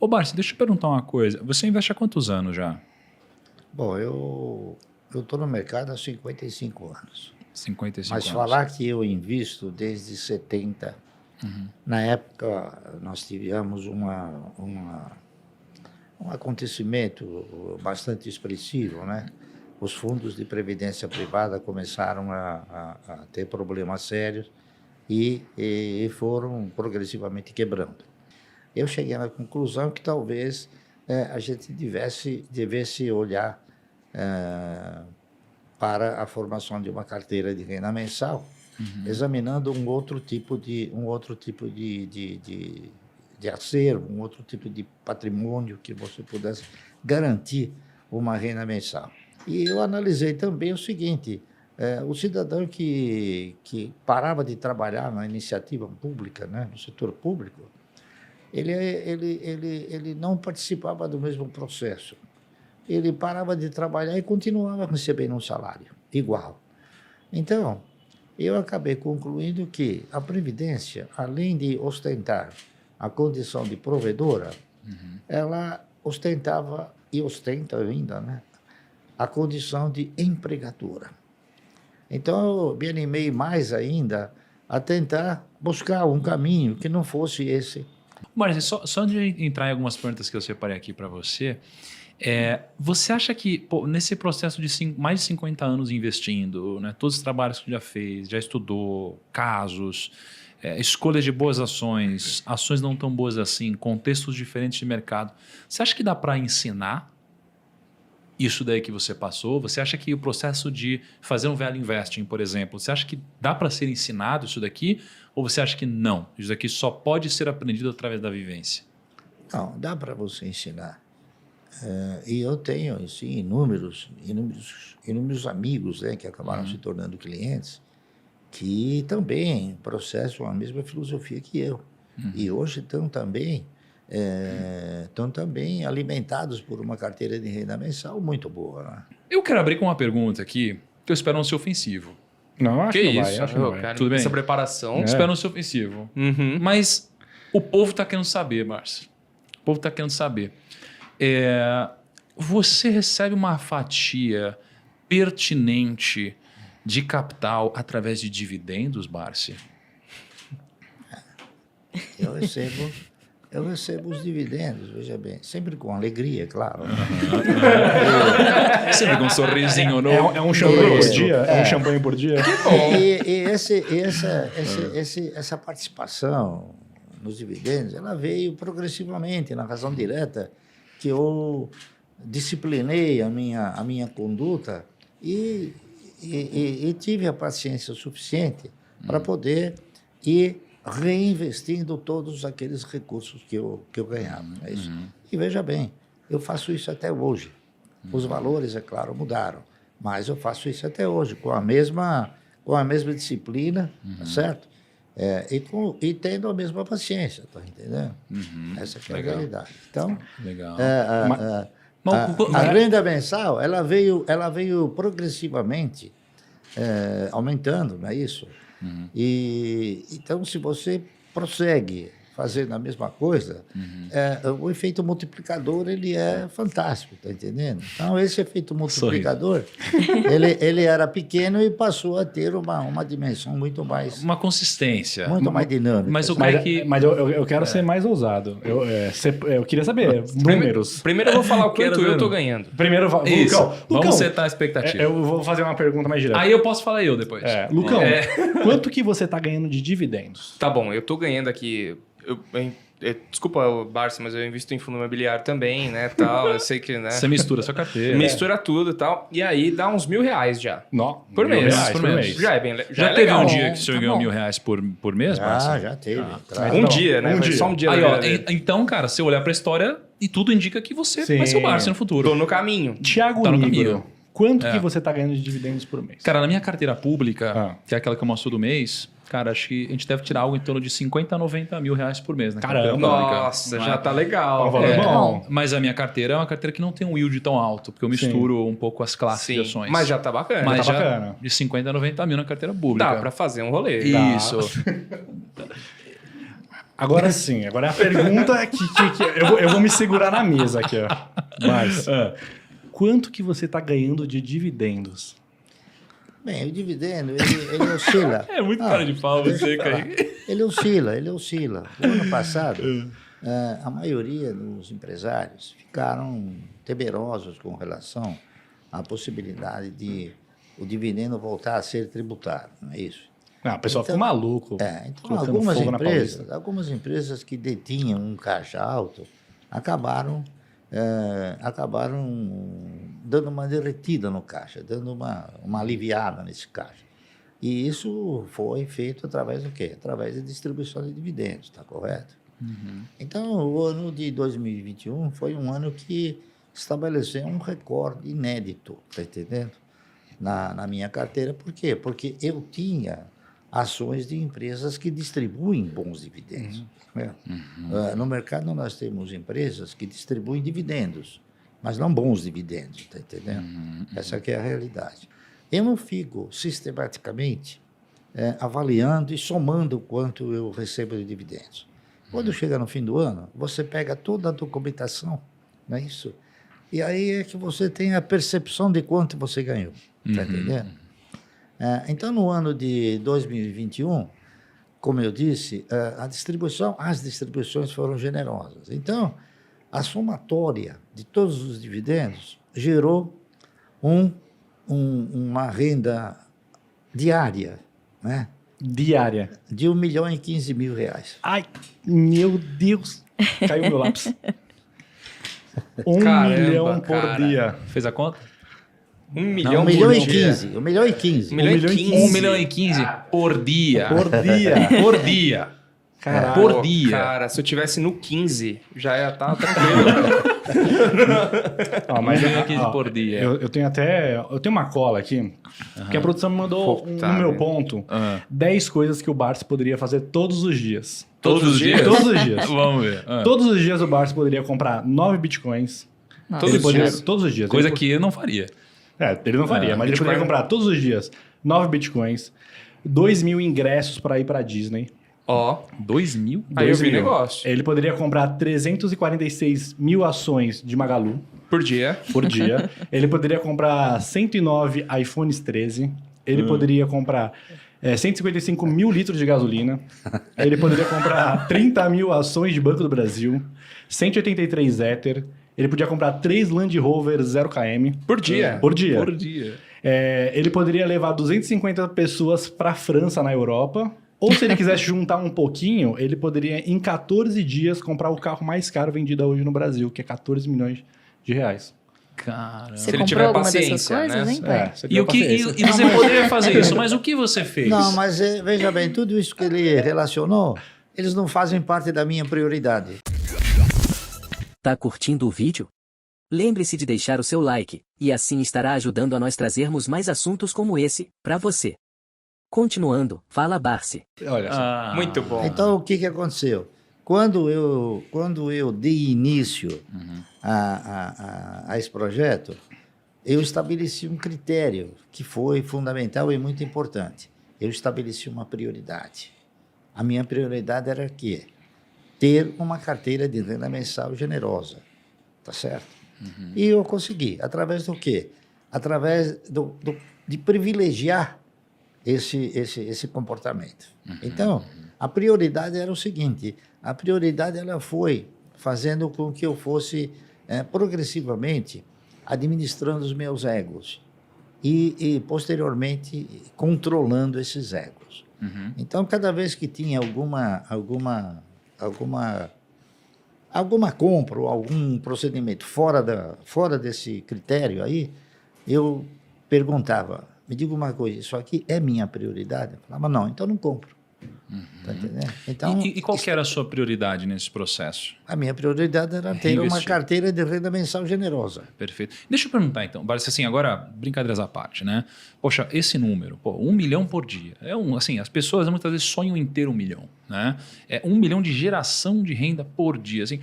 Ô, Barsi, deixa eu perguntar uma coisa. Você investe há quantos anos já? Bom, eu estou no mercado há 55 anos. 55 Mas anos. falar que eu invisto desde 70, na época nós tivemos um acontecimento bastante expressivo, né? Os fundos de previdência privada começaram a ter problemas sérios e foram progressivamente quebrando. Eu cheguei à conclusão que talvez a gente devesse olhar para a formação de uma carteira de renda mensal, examinando um outro tipo de acervo, um outro tipo de patrimônio que você pudesse garantir uma renda mensal. E eu analisei também o seguinte: o cidadão que parava de trabalhar na iniciativa pública, né, no setor público, ele não participava do mesmo processo. Ele parava de trabalhar e continuava recebendo um salário igual. Então, eu acabei concluindo que a Previdência, além de ostentar a condição de provedora, ela ostentava, e ostenta ainda, né, a condição de empregadora. Então, eu me animei mais ainda a tentar buscar um caminho que não fosse esse. Marcia, só de entrar em algumas perguntas que eu separei aqui para você, você acha que nesse processo de mais de 50 anos investindo, né, todos os trabalhos que já fez, já estudou, casos, escolhas de boas ações, ações não tão boas assim, contextos diferentes de mercado, você acha que dá para ensinar isso daí que você passou? Você acha que o processo de fazer um value investing, por exemplo, você acha que dá para ser ensinado isso daqui? Ou você acha que não? Isso daqui só pode ser aprendido através da vivência? Não, dá para você ensinar. E eu tenho assim, inúmeros amigos, né, que acabaram se tornando clientes, que também processam a mesma filosofia que eu. E hoje estão também alimentados por uma carteira de renda mensal muito boa. Né? Eu quero abrir com uma pergunta aqui, que eu espero não ser ofensivo. Não, acho que que não isso? vai. Acho que não vai. Cara, Tudo bem? essa preparação. Espero não ser ofensivo. Mas o povo está querendo saber, Márcio. O povo está querendo saber. Você recebe uma fatia pertinente de capital através de dividendos, Barsi? Eu recebo os dividendos, veja bem, sempre com alegria, claro. Sempre com um sorrisinho novo. É um champanhe por dia? É um champanhe por dia? Essa participação nos dividendos, ela veio progressivamente, na razão direta, que eu disciplinei a minha conduta e tive a paciência suficiente para poder ir reinvestindo todos aqueles recursos que eu ganhava. É isso. E veja bem, eu faço isso até hoje. Os valores, é claro, mudaram, mas eu faço isso até hoje, com a mesma disciplina, tá certo? E tendo a mesma paciência, tá entendendo? Essa é a realidade. Então, Legal. A renda mensal, ela veio progressivamente aumentando, não é isso? E então, se você prossegue fazendo a mesma coisa, o efeito multiplicador ele é fantástico, tá entendendo? Então, esse efeito multiplicador, ele era pequeno e passou a ter uma dimensão muito mais... Uma consistência. Muito mais dinâmica. Mas eu quero ser mais ousado. Eu queria saber números. Primeiro eu vou falar o quanto eu tô ganhando. Primeiro, Lucão, vamos setar a expectativa. Eu vou fazer uma pergunta mais direta. Aí eu posso falar eu depois. Lucão, quanto que você tá ganhando de dividendos? Tá bom, eu tô ganhando aqui... Desculpa, Barça, mas eu invisto em fundo imobiliário também, né, tal, eu sei que, né... Você mistura a sua carteira. Mistura tudo e tal, e aí dá uns R$1.000 já. Não, por mês. Por mês. Já é bem legal. Já teve um dia que o senhor ganhou R$1.000 por mês, Barça? Já teve. Um dia, né? Só um dia. Aí, então, cara, se eu olhar pra história, e tudo indica que você vai ser o Barça no futuro. Tô no caminho. Thiago Tá no Nigro, caminho. quanto que você tá ganhando de dividendos por mês? Cara, na minha carteira pública, que é aquela que eu mostro do mês, cara, acho que a gente deve tirar algo em torno de 50 a 90 mil reais por mês na carteira pública. Nossa, já tá legal. Bom. Mas a minha carteira é uma carteira que não tem um yield tão alto, porque eu misturo um pouco as classes de ações. Mas já tá bacana. Mas tá já bacana. de 50 a 90 mil na carteira pública. Dá pra fazer um rolê. Isso. Agora sim, agora é a pergunta que eu vou me segurar na mesa aqui, ó. Mas, quanto que você está ganhando de dividendos? Bem, o dividendo, ele oscila. É muito cara de pau deixa você, eu falar. Kaique. Ele oscila. No ano passado, a maioria dos empresários ficaram temerosos com relação à possibilidade de o dividendo voltar a ser tributado, não é isso? Ah, o pessoal ficou maluco. Então colocando fogo na Paulista. algumas empresas que detinham um caixa alto acabaram dando uma derretida no caixa, dando uma aliviada nesse caixa. E isso foi feito através do quê? Através da distribuição de dividendos, está correto? Uhum. Então, o ano de 2021 foi um ano que estabeleceu um recorde inédito, está entendendo? Na minha carteira. Por quê? Porque eu tinha ações de empresas que distribuem bons dividendos. Né? No mercado, nós temos empresas que distribuem dividendos, mas não bons dividendos, está entendendo? Essa que é a realidade. Eu não fico sistematicamente avaliando e somando o quanto eu recebo de dividendos. Quando chega no fim do ano, você pega toda a documentação, não é isso? E aí é que você tem a percepção de quanto você ganhou, está entendendo? Então, no ano de 2021, como eu disse, as distribuições foram generosas. Então, a somatória de todos os dividendos gerou uma renda diária, né? Diária. De R$1.015.000. Ai, meu Deus. Caiu meu lápis. 1 Caramba, milhão por cara. dia. Fez a conta? 1 Não, milhão 1 milhão por e dia. 15. 1 milhão e 15. 1 milhão e 15. 1 milhão e 15 por dia. Por dia. Por dia. Caralho. Por dia. Cara, se eu tivesse no 15, já ia estar tranquilo. Ó, mas 1 milhão e 15 por dia. Eu tenho uma cola aqui, que a produção me mandou Puta no meu merda. ponto 10 coisas que o Barsi poderia fazer todos os dias. Todos os dias? Todos os dias. Vamos ver. Todos os dias o Barsi poderia comprar 9 bitcoins. Todos Ele os poderia- dias? Todos os dias. Coisa Ele- que eu não faria. ele não faria, mas ele Bitcoin. poderia comprar todos os dias 9 bitcoins, 2.000 ingressos para ir para Disney. Ó, 2 mil? aí eu vi 2.000. negócio. Ele poderia comprar 346 mil ações de Magalu Por dia. por dia. Ele poderia comprar 109 iPhones 13. Ele poderia comprar 155 mil litros de gasolina. Ele poderia comprar 30 mil ações de Banco do Brasil, 183 Ether. Ele podia comprar 3 Land Rover 0km Por dia. por dia. Por dia. Ele poderia levar 250 pessoas para a França, na Europa. Ou se ele quisesse juntar um pouquinho, ele poderia, em 14 dias, comprar o carro mais caro vendido hoje no Brasil, que é 14 milhões de reais. Caramba. Se Você ele comprou tiver alguma dessas paciência, coisas, né? hein, pai? você E, tiver o que, paciência. e você poderia fazer isso, mas o que você fez? Não, mas veja bem, tudo isso que ele relacionou, eles não fazem parte da minha prioridade. Tá curtindo o vídeo? Lembre-se de deixar o seu like, e assim estará ajudando a nós trazermos mais assuntos como esse, para você. Continuando, fala Barsi. Olha só. Ah, Muito bom. Então, o que aconteceu? Quando eu dei início a esse projeto, eu estabeleci um critério que foi fundamental e muito importante. Eu estabeleci uma prioridade. A minha prioridade era quê? Ter uma carteira de renda mensal generosa, tá certo? E eu consegui. Através do quê? Através de privilegiar esse comportamento. Então, a prioridade era o seguinte, a prioridade ela foi fazendo com que eu fosse progressivamente administrando os meus egos e posteriormente controlando esses egos. Então, cada vez que tinha alguma compra ou algum procedimento fora desse critério aí, eu perguntava, me diga uma coisa, isso aqui é minha prioridade? Eu falava, não, então não compro. Tá entendendo? Então, E qual que era a sua prioridade nesse processo? a minha prioridade era ter uma Reinvestir. carteira de renda mensal generosa. Perfeito. Deixa eu perguntar então, Barsi, assim, agora, brincadeiras à parte, né? Poxa, esse número, 1 milhão por dia. Assim, as pessoas muitas vezes sonham em ter 1 milhão, né? É 1 milhão de geração de renda por dia. Assim,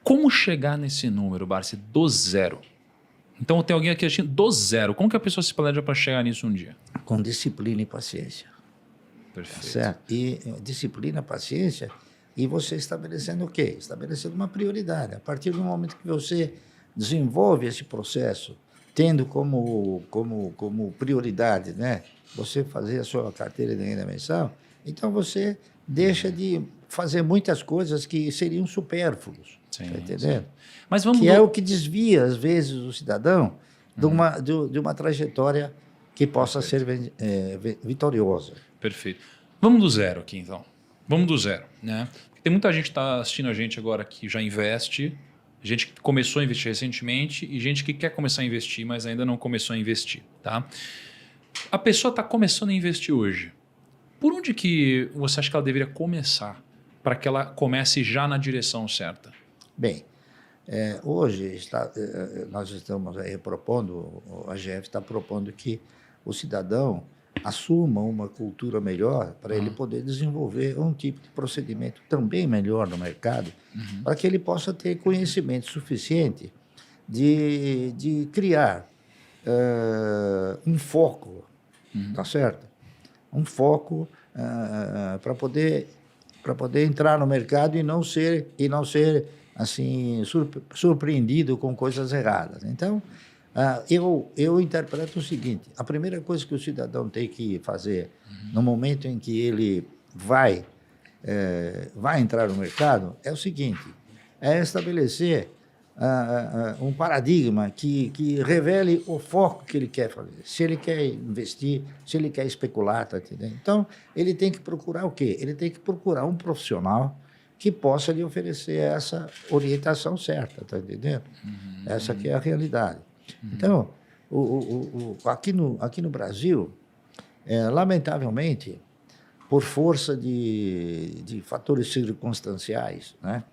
como chegar nesse número, Barsi, do zero? Então tem alguém aqui assistindo do zero. Como que a pessoa se planeja para chegar nisso um dia? Com disciplina e paciência. Perfeito. Certo? E disciplina, paciência, e você estabelecendo o quê? Estabelecendo uma prioridade. A partir do momento que você desenvolve esse processo, tendo como prioridade, né, você fazer a sua carteira de renda mensal, então você deixa de fazer muitas coisas que seriam supérfluos. Sim, Tá entendendo? Mas vamos Que é o que desvia, às vezes, o cidadão de uma trajetória que possa ser vitoriosa. Perfeito. Vamos do zero aqui, então. Vamos do zero, né? Tem muita gente que está assistindo a gente agora que já investe, gente que começou a investir recentemente e gente que quer começar a investir, mas ainda não começou a investir, tá? A pessoa está começando a investir hoje. Por onde que você acha que ela deveria começar para que ela comece já na direção certa? Bem, hoje nós estamos aí propondo, a AGF está propondo que o cidadão assuma uma cultura melhor para ele poder desenvolver um tipo de procedimento também melhor no mercado, para que ele possa ter conhecimento suficiente de criar um foco, tá certo? Um foco para poder entrar no mercado e não ser assim surpreendido com coisas erradas. Então, eu interpreto o seguinte: a primeira coisa que o cidadão tem que fazer no momento em que ele vai entrar no mercado é o seguinte: é estabelecer um paradigma que revele o foco que ele quer fazer. Se ele quer investir, se ele quer especular, tá entendendo? Então, ele tem que procurar o quê? Ele tem que procurar um profissional que possa lhe oferecer essa orientação certa, tá entendendo? Essa que é a realidade. Então, aqui no Brasil, lamentavelmente, por força de fatores circunstanciais, né,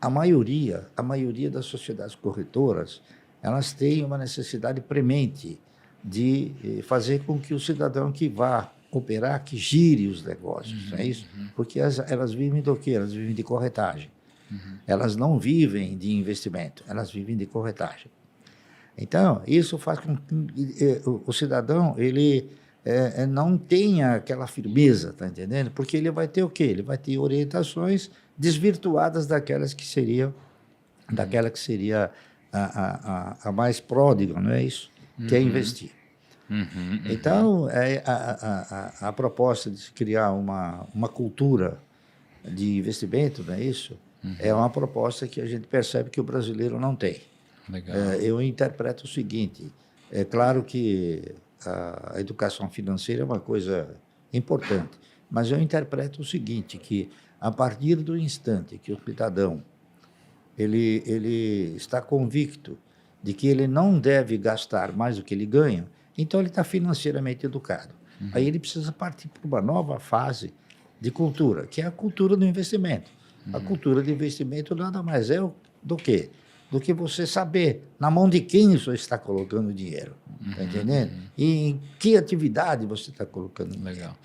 a maioria das sociedades corretoras, elas têm uma necessidade premente de fazer com que o cidadão que vá operar, que gire os negócios, não é isso? Porque elas vivem do quê? Elas vivem de corretagem. Elas não vivem de investimento, elas vivem de corretagem. Então, isso faz com que o cidadão ele não tenha aquela firmeza, tá entendendo? Porque ele vai ter o quê? Ele vai ter orientações desvirtuadas daquela que seria a mais pródiga, não é isso? Que é investir. Então, a proposta de se criar uma cultura de investimento, não é isso? É uma proposta que a gente percebe que o brasileiro não tem. Legal. Eu interpreto o seguinte: é claro que a educação financeira é uma coisa importante, mas eu interpreto o seguinte, que a partir do instante que o cidadão ele está convicto de que ele não deve gastar mais do que ele ganha, então ele está financeiramente educado. Aí ele precisa partir para uma nova fase de cultura, que é a cultura do investimento. A cultura de investimento nada mais é do que você saber na mão de quem você está colocando o dinheiro, tá entendendo? E em que atividade você está colocando o dinheiro. Legal.